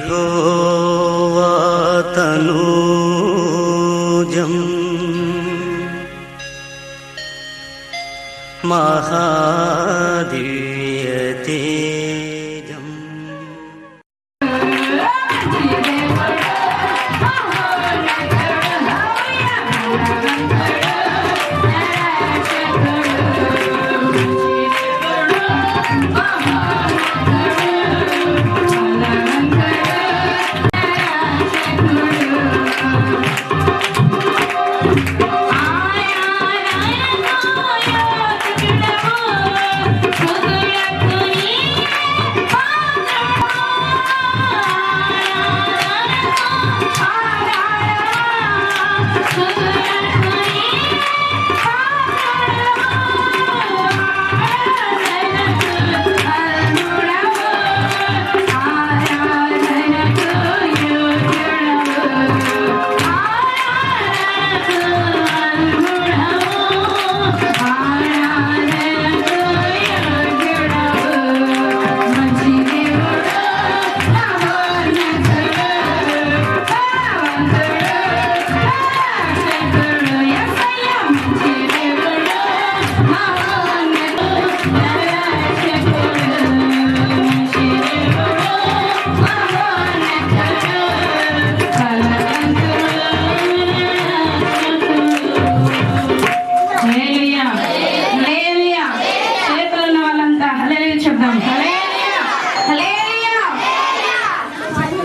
यहोवा तनूजं महादिव्यतेजम्।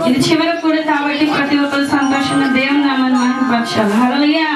ఇది చివరి కూడా కాబట్టి ప్రతి ఒక్కరు సంతోషంగా దేవుని నామాన్ని మహిమపరచాలి. హల్లెలూయా.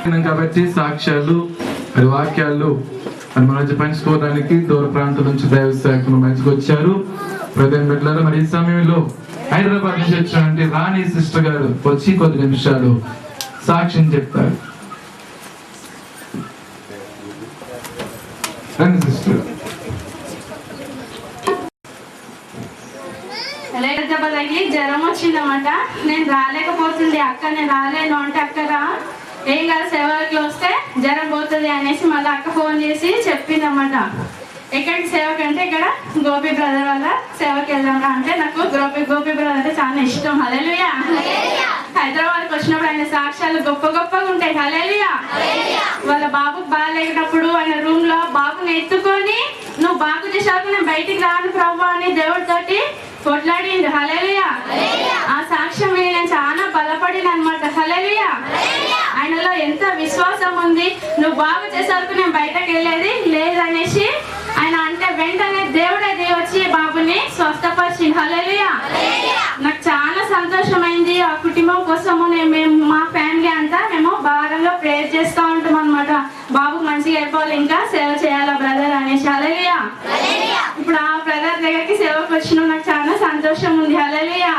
కాబట్టి సాక్ష్యాలు మరి వాక్యాలు మరి మన మధ్య పంచుకోవడానికి దూర ప్రాంతం నుంచి దైవ సేవకులు మంచిగా వచ్చారు. ప్రధాన బిడ్డలారా, మరి ఈ సమయంలో హైదరాబాద్ నుంచి వచ్చినటువంటి రాణి సిస్టర్ గారు వచ్చి కొద్ది నిమిషాలు సాక్ష్యం చెప్తారు. రాణి సిస్టర్. తగిలి జ్వరం వచ్చిందన్నమాట. నేను రాలేకపోతుంది. అక్క నేను రాలేను అంటే, అక్కగా ఏం కాదు సేవకి వస్తే జ్వరం పోతుంది అనేసి మళ్ళీ అక్క ఫోన్ చేసి చెప్పిందన్నమాట. ఎక్కడికి సేవకి అంటే ఇక్కడ గోపి బ్రదర్ వల్ల సేవకి వెళ్దాం అంటే, నాకు గోపి బ్రదర్ అంటే చాలా ఇష్టం. హల్లెలూయా. హైదరాబాద్కి వచ్చినప్పుడు ఆయన సాక్ష్యాలు గొప్ప గొప్పగా ఉంటాయి. హల్లెలూయా. వాళ్ళ బాబుకు బాగాలేనప్పుడు ఆయన రూమ్ లో బాబుని ఎత్తుకొని, నువ్వు బాగు చేసాక నేను బయటికి రాను ప్రభు అని దేవుడితోటి కొట్లాడిండు. హల్లెలూయా. ఆ సాక్ష్యం విని నేను చాలా బలపడిన అనమాట. హల్లెలూయా. ఆయనలో ఎంత విశ్వాసం ఉంది. నువ్వు బాగు చేసేవరకు నేను బయటకు వెళ్ళేది లేదనేసి ఆయన అంటే వెంటనే దేవుడే వచ్చి బాబుని స్వస్థపరిచింది. హల్లెలూయా. నాకు చాలా సంతోషమైంది. ఆ కుటుంబం కోసము మేము మా ఫ్యామిలీ అంతా మేము భారంలో ప్రేయర్ చేస్తూ ఉంటాం అనమాట. బాబు మంచిగా అయిపోవాలి, ఇంకా సేవ చేయాలా బ్రదర్ అనేసి. హల్లెలూయా. ఇప్పుడు ఆ బ్రదర్ దగ్గరికి సేవకు వచ్చిన నాకు చాలా సంతోషం ఉంది. హల్లెలూయా.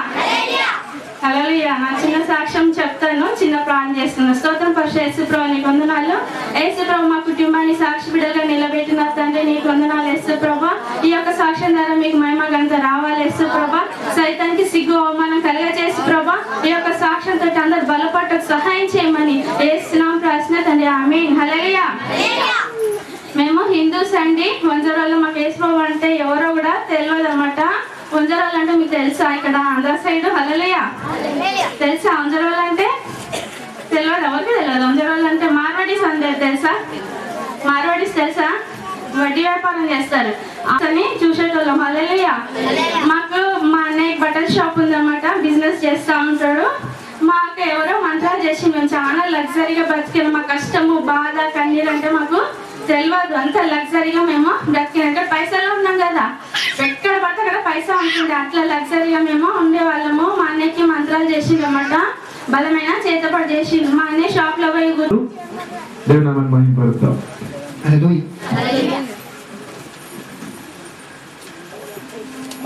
హల్లెలూయా. నా చిన్న సాక్ష్యం చెప్తాను, చిన్న ప్రార్థన చేస్తున్నాను. స్తోత్రం పరిశుద్ధ యేసుప్రభు, నీకు వందనాలు. యేసుప్రభు మా కుటుంబాన్ని సాక్షి బిడ్డలుగా నిలబెట్టిన తండ్రి, నీకు వందనాలు యేసుప్రభు. ఈ యొక్క సాక్ష్యం ద్వారా మీకు మహిమ ఘనత రావాలి యేసుప్రభు. సైతానికి సిగ్గు అవమానం కలగజేసి ప్రభా, ఈ యొక్క సాక్ష్యంతో అందరు బలపడటకు సహాయం చేయమని యేసునామములో ప్రార్థన తండ్రి. ఆమేన్. హల్లెలూయా. మేము హిందూస్ అండి. వంజరాల్లో మాకు యేసుప్రభు అంటే ఎవరో కూడా తెలియదు అనమాట. వంజరాలు అంటే మీకు తెలుసా? ఇక్కడ ఆంధ్ర సైడ్. హల్లెలూయా. తెలుసా వంజరాలు అంటే? తెలియదు, ఎవరికి తెలియదు. వంజరాలు అంటే మార్వాడీస్ అందరు తెలుసా? మార్వాడీస్ తెలుసా? వడ్డీ వ్యాపారం చేస్తారు అని చూసేటోళ్ళం. హల్లెలూయా. మాకు మా అన్నయ్య బట్టల షాప్ ఉందన్నమాట. బిజినెస్ చేస్తూ ఉంటాడు. మాకు ఎవరో మంత్రాలు చేసి మేము చాలా లగ్జరీగా బతికాము. మా కష్టము బాధ కన్నీరు అంటే మాకు తెలియదు. అంత లగ్జరీగా మేము బ్రతికినాక పైసలు ఉన్నాం కదా, ఎక్కడ పడితే అక్కడ పైసా ఉంటుండే. అట్లా లగ్జరీగా మేము ఉండేవాళ్ళము. మా అన్నయ్యకి మంత్రాలు చేసిందన్నమాట. బలమైన చేతపడి చేసిండు. మా అన్నయ్య షాప్ లో పోయి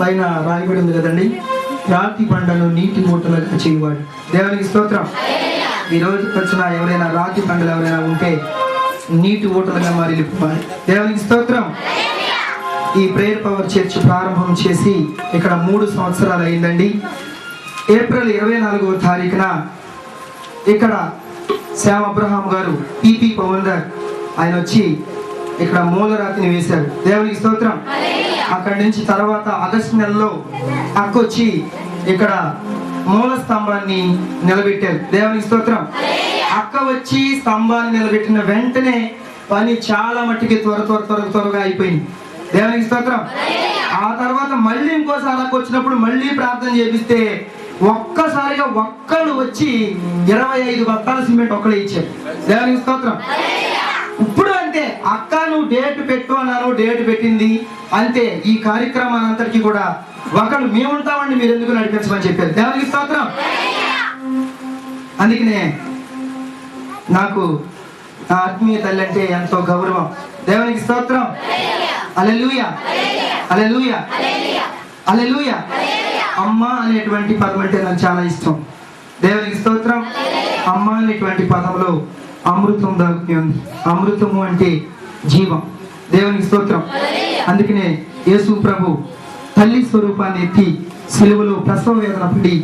పైన రాయబడి ఉంది కదండి, రాతి బండను నీటి మూటలుగా చేయవాడు. దేవునికి స్తోత్రం. ఈ రోజు వచ్చిన ఎవరైనా రాతి బండలు ఎవరైనా ఉంటే నీటి ఊటలుగా మారిపోవాలి. దేవునికి స్తోత్రం. ఈ ప్రేయర్ పవర్ చర్చ్ ప్రారంభం చేసి ఇక్కడ 3 సంవత్సరాలు అయిందండి. ఏప్రిల్ 24వ తారీఖున ఇక్కడ శ్యామ్ అబ్రహాం గారు పీపీ పవన్దర్ ఆయన వచ్చి ఇక్కడ మూలరాతిని వేశారు. దేవునికి స్తోత్రం. అక్కడి నుంచి తర్వాత ఆగస్టు నెలలో అక్కొచ్చి ఇక్కడ మూల స్తంభాన్ని నిలబెట్టారు. దేవునికి స్తోత్రం. అక్క వచ్చి స్తంభాన్ని నిలబెట్టిన వెంటనే పని చాలా మట్టికి త్వరగా అయిపోయింది. దేవునికి స్తోత్రం. ఆ తర్వాత మళ్ళీ ఇంకోసారి అక్క వచ్చినప్పుడు మళ్ళీ ప్రార్థన చేపిస్తే ఒక్కసారిగా ఒక్కడు వచ్చి 25 బస్తాల సిమెంట్ ఒక్కడే ఇచ్చారు. దేవునికి స్తోత్రం. ఇప్పుడు అంతే, అక్క నువ్వు డేట్ పెట్టు అన్నాను, డేట్ పెట్టింది అంతే. ఈ కార్యక్రమాన్ని అంతటికీ కూడా ఒకళ్ళు మేము ఉంటామండి, మీరు ఎందుకు నడిపించమని చెప్పారు. దేవునికి స్తోత్రం. అందుకనే నాకు నా ఆత్మీయ తల్లి అంటే ఎంతో గౌరవం. దేవునికి స్తోత్రం. హల్లెలూయా. హల్లెలూయా. హల్లెలూయా. అమ్మ అనేటువంటి పదం అంటే నాకు చాలా ఇష్టం. దేవునికి స్తోత్రం. అమ్మ అనేటువంటి పదంలో అమృతం దాగుతుంది ఉంది. అమృతము అంటే జీవం. దేవునికి స్తోత్రం. అందుకనే యేసు ప్రభు తల్లి స్వరూపాన్ని ఎత్తి సిలువలో ప్రసవ వేదన పడి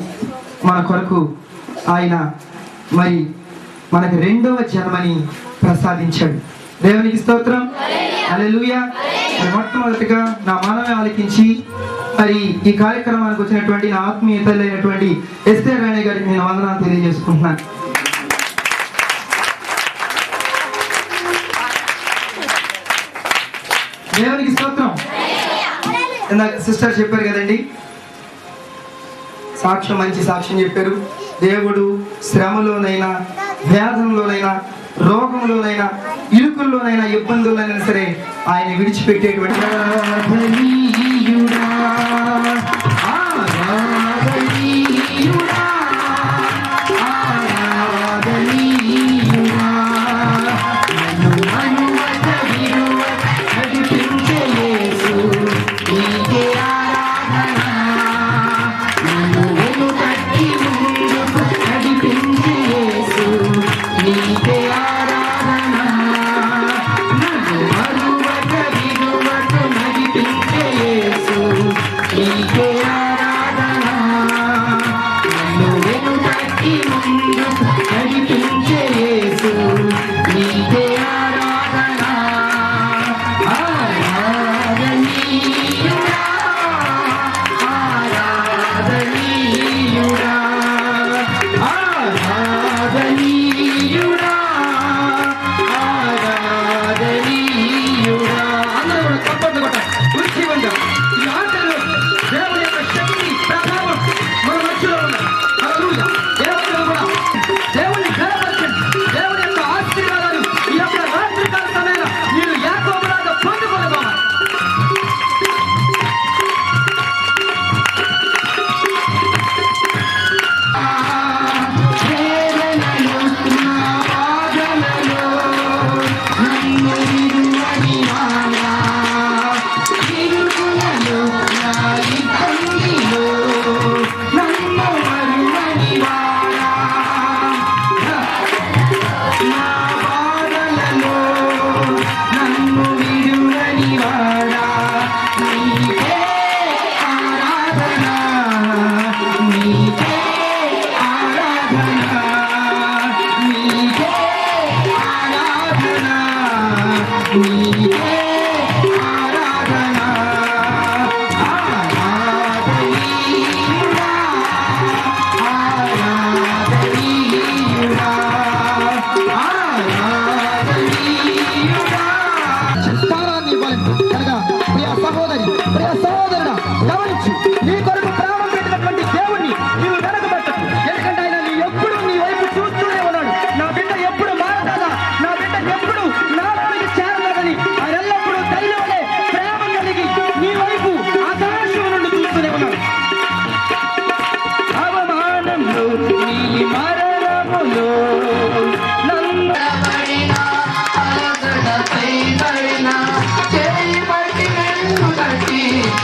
మన కొరకు ఆయన మరి మనకు 2వ జన్మని ప్రసాదించాడు. దేవునికి స్తోత్రం. హల్లెలూయా. మొట్టమొదటిగా నా మనవి ఆలకించి మరి ఈ కార్యక్రమానికి వచ్చినటువంటి నా ఆత్మీయ తల్లి అయినటువంటి ఎస్తేర్ రాణి గారికి నేను వందనాలు తెలియజేసుకుంటున్నాను. దేవునికి స్తోత్రం. ఇందాక సిస్టర్ చెప్పారు కదండి, సాక్ష్యం మంచి సాక్ష్యం చెప్పారు. దేవుడు శ్రమలోనైనా, వ్యాధంలోనైనా, రోగంలోనైనా, ఇరుకుల్లోనైనా, ఇబ్బందుల్లోనైనా సరే ఆయన విడిచిపెట్టేటువంటి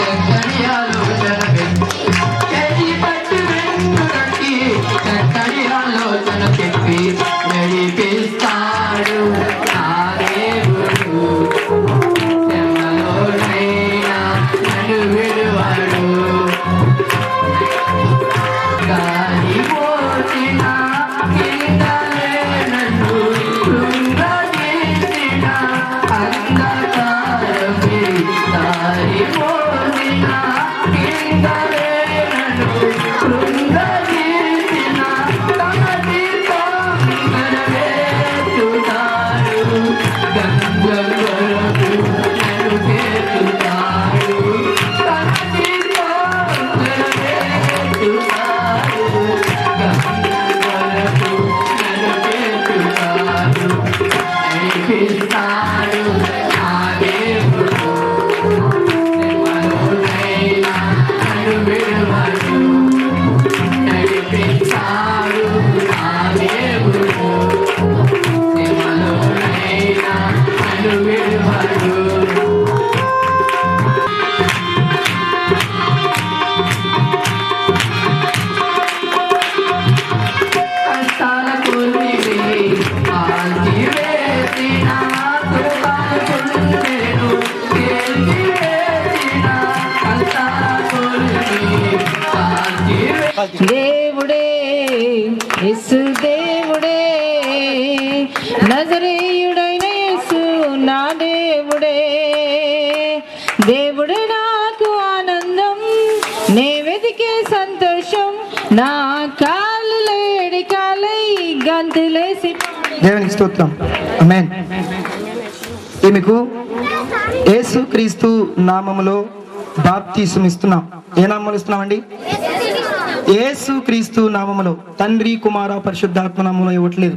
చక్కని ఆలోచన చేయి పట్టి వెన్నునకి చక్కని ఆలోచన చెప్పి నడిపిస్తాడు నా దేవుడు శ్రమలోనైనా నన్ను విడువడు గాలి పోసిన కిందలే నన్ను కృంగదీసిన అంధకారమే దారి పోసిన కిందలే నన్ను కృంగదీసిన తన దీపం నెరవేర్చుతాడు గంగల వరకు నన్ను చేర్చుతాడు తన దీపం నెరవేర్చుతాడు గంగల వరకు నన్ను చేర్చుతాడు నడిపిస్తాడు నా దేవుడు శ్రమలోనైనా నన్ను విడువడు నడిపిస్తాడు నా దేవుడు శ్రమలోనైనా నన్ను విడువడు కష్టాల కొలిమి ఆల్చివేసిన తుఫాను కుండెను తేల్చివేసిన కష్టాల కొలిమి ఆల్చివేసిన దేవుడే యేసు దేవుడే నజరేయుడైన యేసు నా దేవుడే దేవుడే నాకు ఆనందం నే వెతికే సంతోషం నా కాళ్ళు లేడి కాలై గంతులేసి దేవునికి స్తోత్రం. ఆమేన్. మీకు యేసు క్రీస్తు నామములో బాప్తిసం ఇస్తున్నాం. ఏ నామములో ఇస్తున్నామండి? యేసు క్రీస్తు నామములో. తండ్రి కుమార పరిశుద్ధాత్మ నామములో ఇవ్వట్లేదు.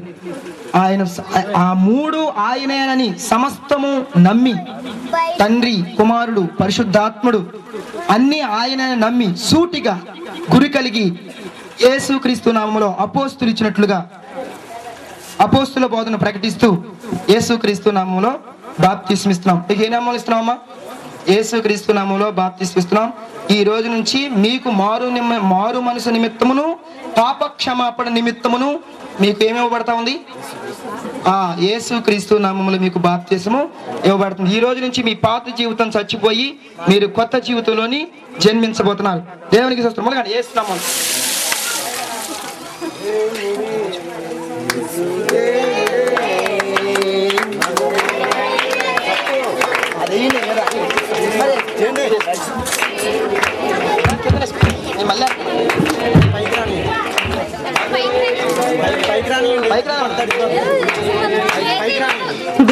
ఆయన ఆ మూడు ఆయనేనని సమస్తము నమ్మి తండ్రి కుమారుడు పరిశుద్ధాత్ముడు అన్ని ఆయనని నమ్మి సూటిగా గురి కలిగి యేసు క్రీస్తు నామములో అపోస్తులు ఇచ్చినట్లుగా అపోస్తుల బోధన ప్రకటిస్తూ యేసు క్రీస్తు నామములో బాప్తిసం ఇస్తున్నాం. మీకు ఏ నామంలో ఇస్తున్నామమ్మా? యేసు క్రీస్తు నామములో బాప్తిసం ఇస్తున్నాం. ఈ రోజు నుంచి మీకు మారు మనసు నిమిత్తమును పాప క్షమాపణ నిమిత్తమును మీకు ఏమి ఇవ్వబడతా ఉంది? యేసు క్రీస్తు నామములో మీకు బాప్తిసము ఇవ్వబడుతుంది. ఈ రోజు నుంచి మీ పాత జీవితం చచ్చిపోయి మీరు కొత్త జీవితంలోని జన్మించబోతున్నారు. దేవునికి స్తోత్రం. మొదలుగా యేసు నామములో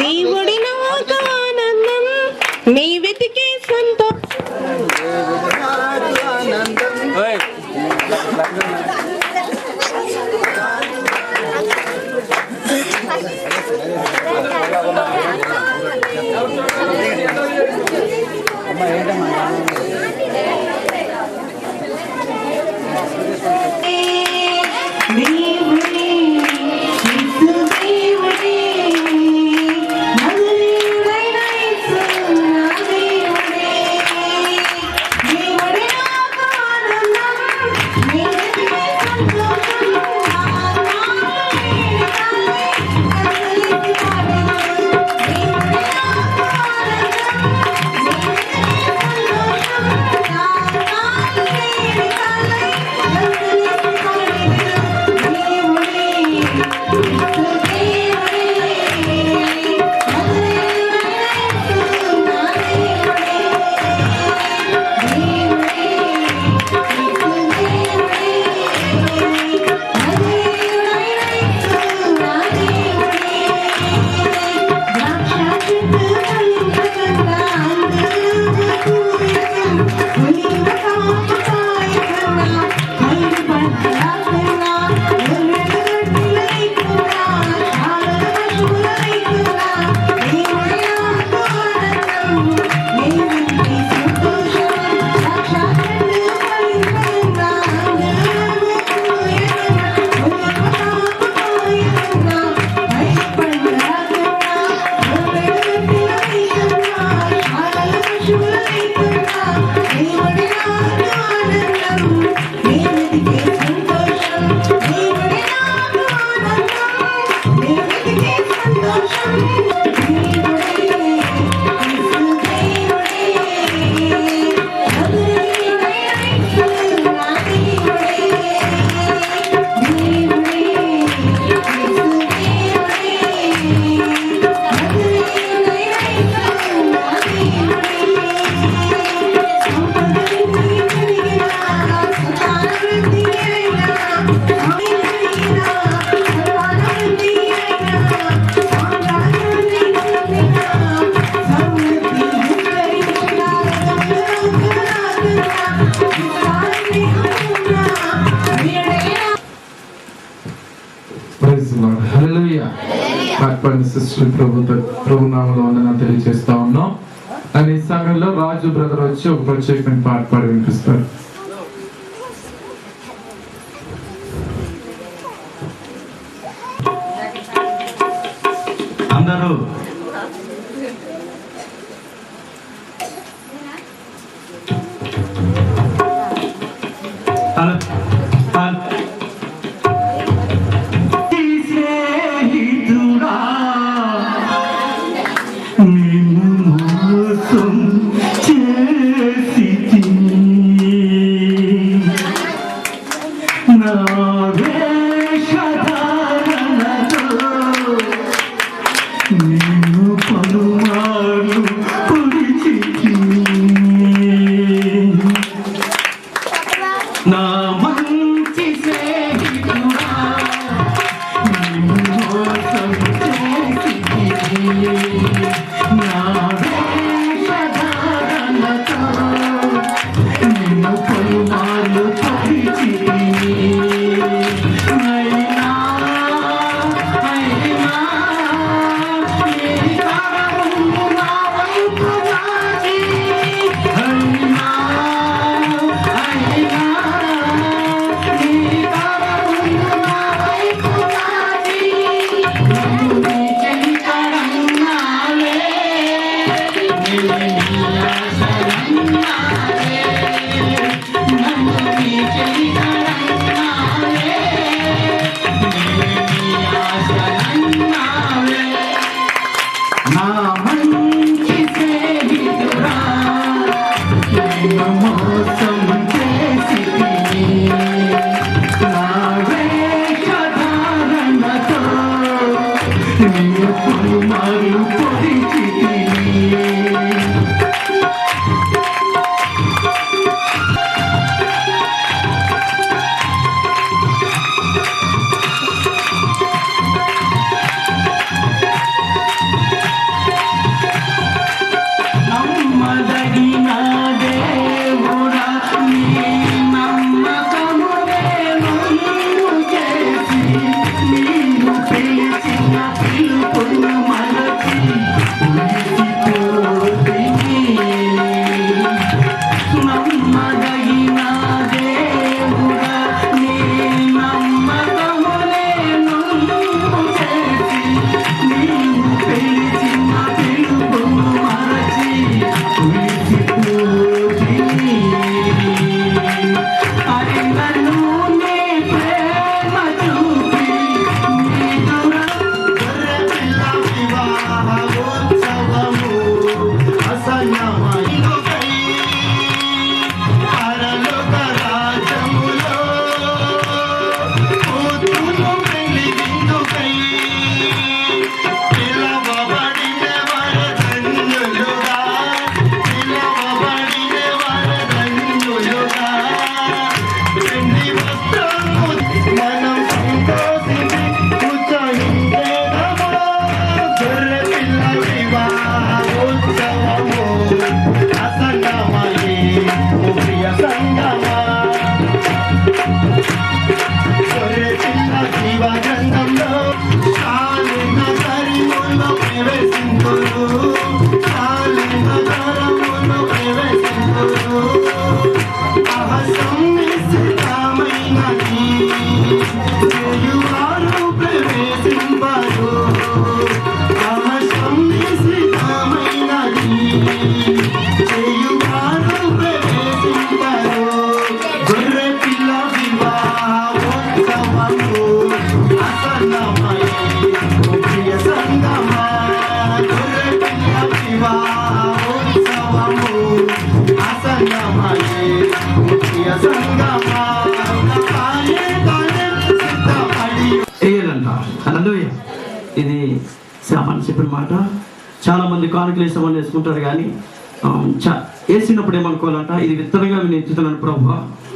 దేవుడి నాకు ఆనందం నీ వెతికే సిస్టర్ ప్రభు నామంలో ఉందని తెలియజేస్తా ఉన్నాం. అండ్ ఈ సమయంలో రాజు బ్రదర్ వచ్చి ఒక ప్రత్యేకమైన పాట పాడి వినిపిస్తారు. అందరూ హలో స్నేహితుడా నిన్ను మోసం చేసి నా వేషధారణతో నిన్ను పలుమార్లు పొడిచి నా మంచి స్నేహితుడా నిన్ను మోసం చేసి నా వేషధారణతో నిన్ను పలుమార్లు పొడిచి ఇది సామాన్య చెప్పిన మాట. చాలా మంది కానుకలు వేసామని వేసుకుంటారు కానీ వేసినప్పుడు ఏమనుకోవాలంట, ఇది విత్తనంగా నేను ఎత్తుతున్నాను ప్రభు,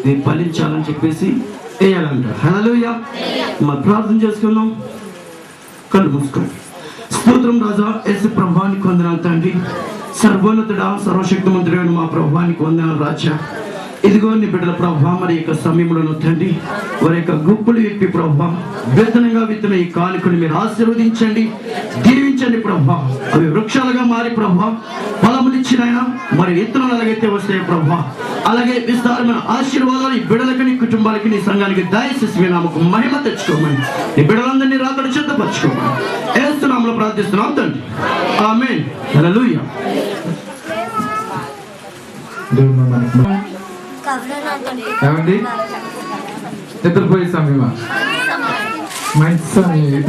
ఇది ఫలించాలని చెప్పేసి వేయాలంట. హల్లెలూయా. మరి ప్రార్థన చేసుకుందాం. కళ్ళు మూసుకోండి. స్తోత్రం రాజా యేసు ప్రభువానికి వందనాలు తండ్రి. సర్వోన్నతుడా సర్వశక్తిమంతుడైన మా ప్రభువానికి వందనాలు రాజా. ఇదిగో నీ బిడ్డల ప్రభావ మరి యొక్క సమయంలో తండ్రి వారి యొక్క గుప్పులు విప్పి ప్రభావ వేతనంగా విత్తన ఈ కానుకను మీరు ఆశీర్వదించండి, దీవించండి ప్రభావ. అవి వృక్షాలుగా మారి ప్రభావ ఫలములిచ్చినైనా మరి విత్తనాలు ఎలాగైతే వస్తాయి ప్రభావ, అలాగే విస్తారమైన ఆశీర్వాదాలు ఈ బిడ్డలకి, నీ కుటుంబాలకి, నీ సంఘానికి దయచేసి మీ నామకు మహిమ తెచ్చుకోమని, నీ బిడ్డలందరినీ రాకడ సిద్ధపరచుకోమని యేసు నామములో ప్రార్థిస్తున్నాం తండ్రి. ఆమేన్. హల్లెలూయా. ఏమండి నిద్రపోయే సమయమా? మంచి సమయం.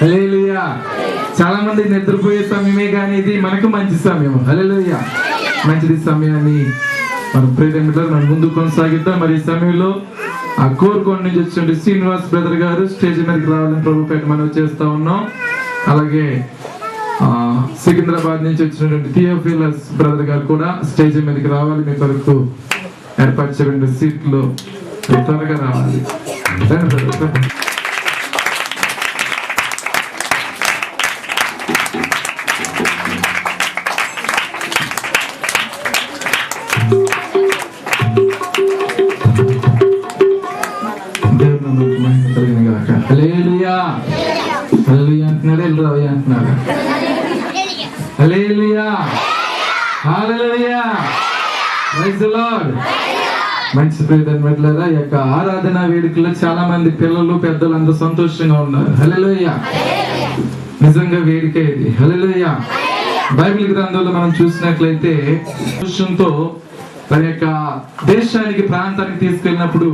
హల్లెలూయా. చాలా మంది నిద్రపోయే సమయమే కానీ ఇది మనకు మంచి సమయం. హల్లెలూయా. మంచిది సమయాన్ని మనం ప్రేరేమిలో మనం ముందు కొనసాగిద్దాం. మరి ఈ సమయంలో ఆ కోరుకోండి నుంచి వచ్చిన శ్రీనివాస్ బ్రదర్ గారు స్టేజ్ మీదకి రావాలని ప్రభుపేట మనం చేస్తా ఉన్నాం. అలాగే సికింద్రాబాద్ నుంచి వచ్చినటువంటి థియోఫిలస్ బ్రదర్ గారు కూడా స్టేజ్ మీదకి రావాలి. మీ కొరకు ఏర్పాటు చేయబడిన సీట్లు త్వరగా రావాలి. హల్లెలూయా. హల్లెలూయా అంటున్నాడు, ఎల్లురావయ్య అంటున్నాడు. Hallelujah. Hallelujah. Praise the lord. మంచి ప్రియమైనట్లేదా ఈ యొక్క ఆరాధన వేడుకలో చాలా మంది పిల్లలు పెద్దలు అందరూ సంతోషంగా ఉన్నారు. హల్లెలూయా. నిజంగా వేదిక ఇది. హల్లెలూయా. బైబిల్ గ్రంథంలో మనం చూసినట్లయితే సంతోషంతో తన యొక్క దేశానికి ప్రాంతానికి తీసుకెళ్ళినప్పుడు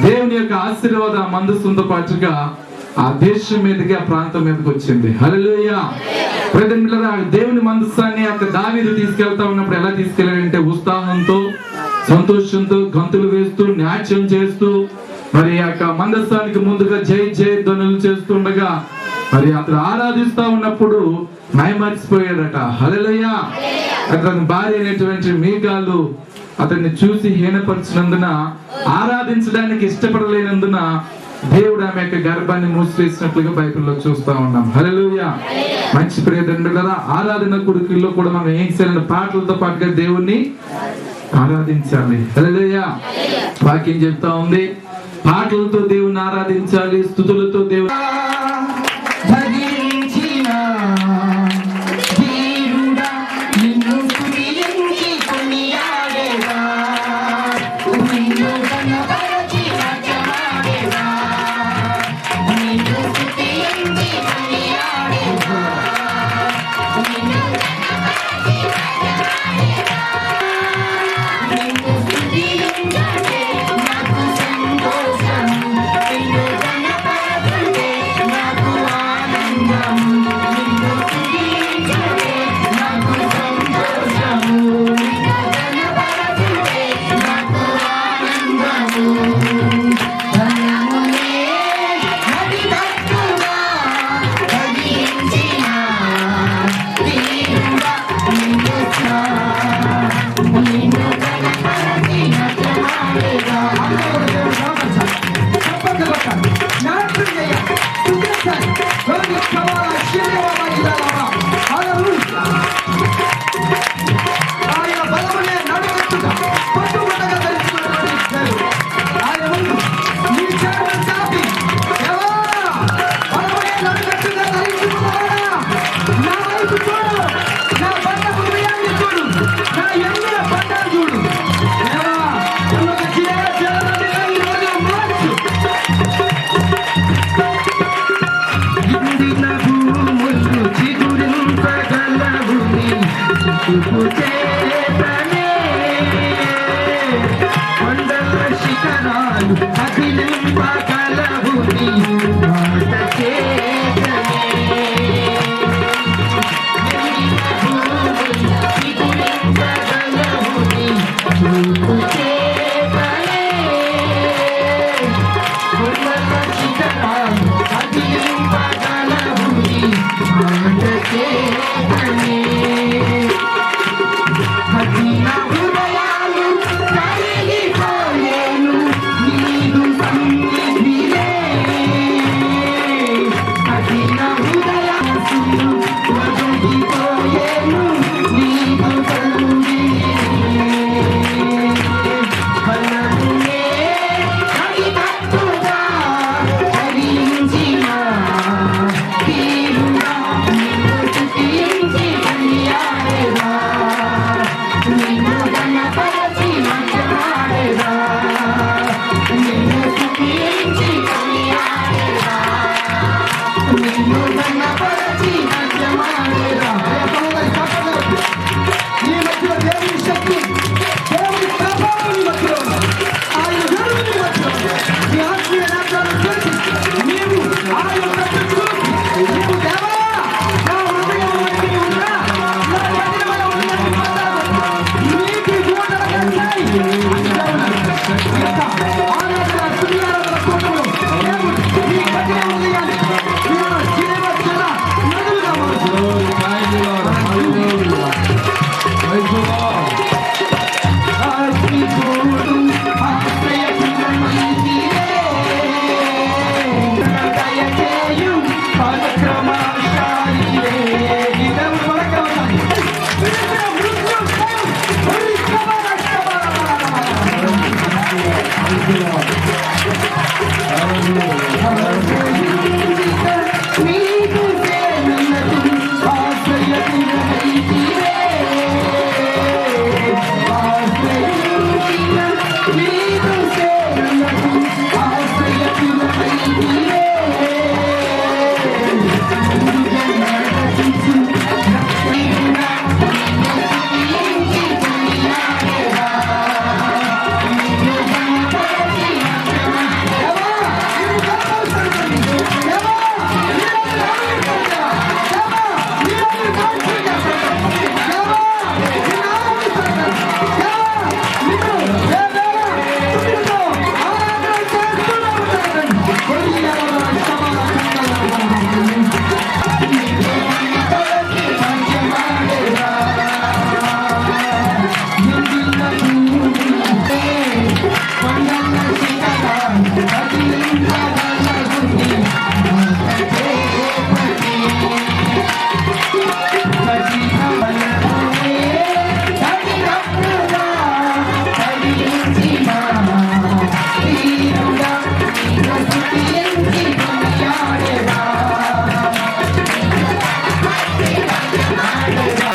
దేవుని యొక్క ఆశీర్వాద మందస్సుతో పాటుగా ఆ దేశం మీదకి ఆ ప్రాంతం మీదకి వచ్చింది. హల్లెలూయా. దేవుని మందస్సాన్ని అక్కడ దావీదు తీసుకెళ్తా ఉన్నప్పుడు ఎలా తీసుకెళ్ళాడంటే ఉత్సాహంతో, సంతోషంతో, గంతులు వేస్తూ, నాట్యం చేస్తూ మరి ఆ యొక్క మందస్సానికి ముందుగా జై జై ధ్వనులు చేస్తుండగా మరి అతను ఆరాధిస్తా ఉన్నప్పుడు మైమర్చిపోయాడట. హల్లెలూయా. అతని భార్య అయినటువంటి మీకాలు అతన్ని చూసి హీనపరిచినందున, ఆరాధించడానికి ఇష్టపడలేనందున దేవుడు ఆమె యొక్క గర్భాన్ని మూసివేసినట్లుగా బైబిల్లో చూస్తా ఉన్నాం. హల్లెలూయా. మంచి ప్రియదండ్రులారా, ఆరాధన కొడుకుల్లో కూడా మనం ఏం చేయాలంటే పాటలతో పాటుగా దేవుణ్ణి ఆరాధించాలి. హల్లెలూయా. వాక్యం చెప్తా ఉంది, పాటలతో దేవుణ్ణి ఆరాధించాలి, స్తుతులతో దేవుని